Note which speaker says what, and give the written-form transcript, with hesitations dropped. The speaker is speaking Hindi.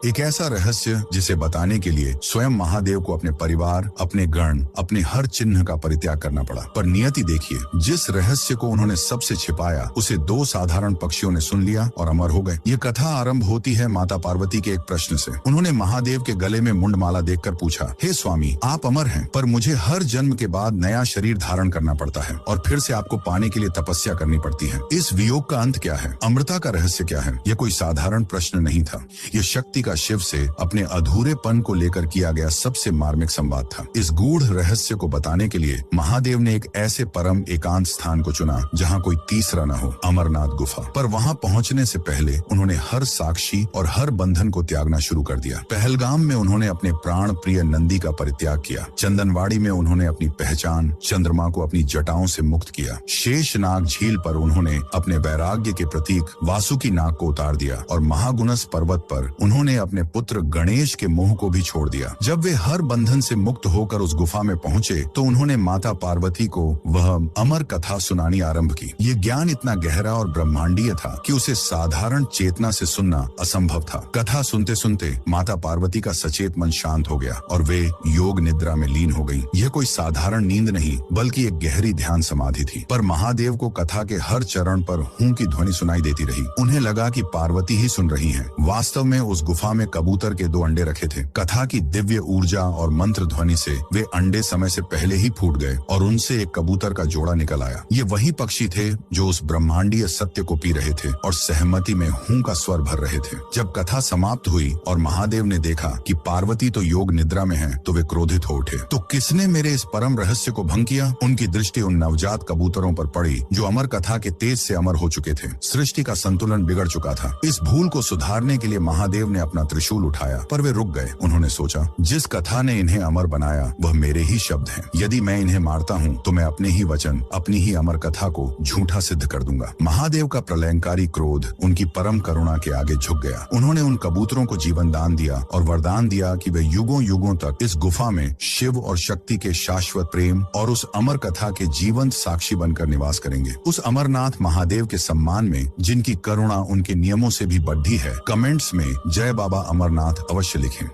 Speaker 1: एक ऐसा रहस्य जिसे बताने के लिए स्वयं महादेव को अपने परिवार, अपने गण, अपने हर चिन्ह का परित्याग करना पड़ा। पर नियति देखिए, जिस रहस्य को उन्होंने सबसे छिपाया उसे दो साधारण पक्षियों ने सुन लिया और अमर हो गए। ये कथा आरंभ होती है माता पार्वती के एक प्रश्न से। उन्होंने महादेव के गले में मुंडमाला देखकर पूछा, हे स्वामी, आप अमर हैं, पर मुझे हर जन्म के बाद नया शरीर धारण करना पड़ता है और फिर से आपको पाने के लिए तपस्या करनी पड़ती है। इस वियोग का अंत क्या है? अमृता का रहस्य क्या है? यह कोई साधारण प्रश्न नहीं था। यह शक्ति का शिव से अपने अधूरेपन को लेकर किया गया सबसे मार्मिक संवाद था। इस गूढ़ रहस्य को बताने के लिए महादेव ने एक ऐसे परम एकांत स्थान को चुना जहां कोई तीसरा न हो, अमरनाथ गुफा। पर वहां पहुंचने से पहले उन्होंने हर साक्षी और हर बंधन को त्यागना शुरू कर दिया। पहलगाम में उन्होंने अपने प्राण प्रिय नंदी का परित्याग किया। चंदनवाड़ी में उन्होंने अपनी पहचान चंद्रमा को अपनी जटाओं से मुक्त किया। शेषनाग झील पर उन्होंने अपने वैराग्य के प्रतीक वासुकी नाग को उतार दिया और महागुनस पर्वत पर उन्होंने अपने पुत्र गणेश के मोह को भी छोड़ दिया। जब वे हर बंधन से मुक्त होकर उस गुफा में पहुंचे तो उन्होंने माता पार्वती को वह अमर कथा सुनानी आरंभ की। ये ज्ञान इतना गहरा और ब्रह्मांडीय था कि उसे साधारण चेतना से सुनना असंभव था। कथा सुनते सुनते माता पार्वती का सचेत मन शांत हो गया और वे योग निद्रा में लीन हो गयी। यह कोई साधारण नींद नहीं बल्कि एक गहरी ध्यान समाधि थी। पर महादेव को कथा के हर चरण पर हूं की ध्वनि सुनाई देती रही। उन्हें लगा कि पार्वती ही सुन रही हैं। वास्तव में उस गुफा में कबूतर के 2 अंडे रखे थे। कथा की दिव्य ऊर्जा और मंत्र ध्वनि से वे अंडे समय से पहले ही फूट गए और उनसे एक कबूतर का जोड़ा निकल आया। ये वही पक्षी थे जो उस ब्रह्मांडीय सत्य को पी रहे थे और सहमति में हूं का स्वर भर रहे थे। जब कथा समाप्त हुई और महादेव ने देखा कि पार्वती तो योग निद्रा में है तो वे क्रोधित हो उठे। तो किसने मेरे इस परम रहस्य को भंग किया? उनकी दृष्टि उन नवजात कबूतरों पर पड़ी जो अमर कथा के तेज से अमर हो चुके थे। सृष्टि का संतुलन बिगड़ चुका था। इस भूल को सुधारने के लिए महादेव ने अपना त्रिशूल उठाया, पर वे रुक गए। उन्होंने सोचा, जिस कथा ने इन्हें अमर बनाया वह मेरे ही शब्द हैं। यदि मैं इन्हें मारता हूँ तो मैं अपने ही वचन, अपनी ही अमर कथा को झूठा सिद्ध कर दूंगा। महादेव का प्रलयंकारी क्रोध उनकी परम करुणा के आगे झुक गया। उन्होंने उन कबूतरों को जीवन दान दिया और वरदान दिया कि वे युगों युगों तक इस गुफा में शिव और शक्ति के शाश्वत प्रेम और उस अमर कथा के जीवंत साक्षी बनकर निवास करेंगे। उस अमरनाथ महादेव के सम्मान में जिनकी करुणा उनके नियमों से भी बढ़ी है, कमेंट्स में जय बाबा अमरनाथ अवश्य लिखें।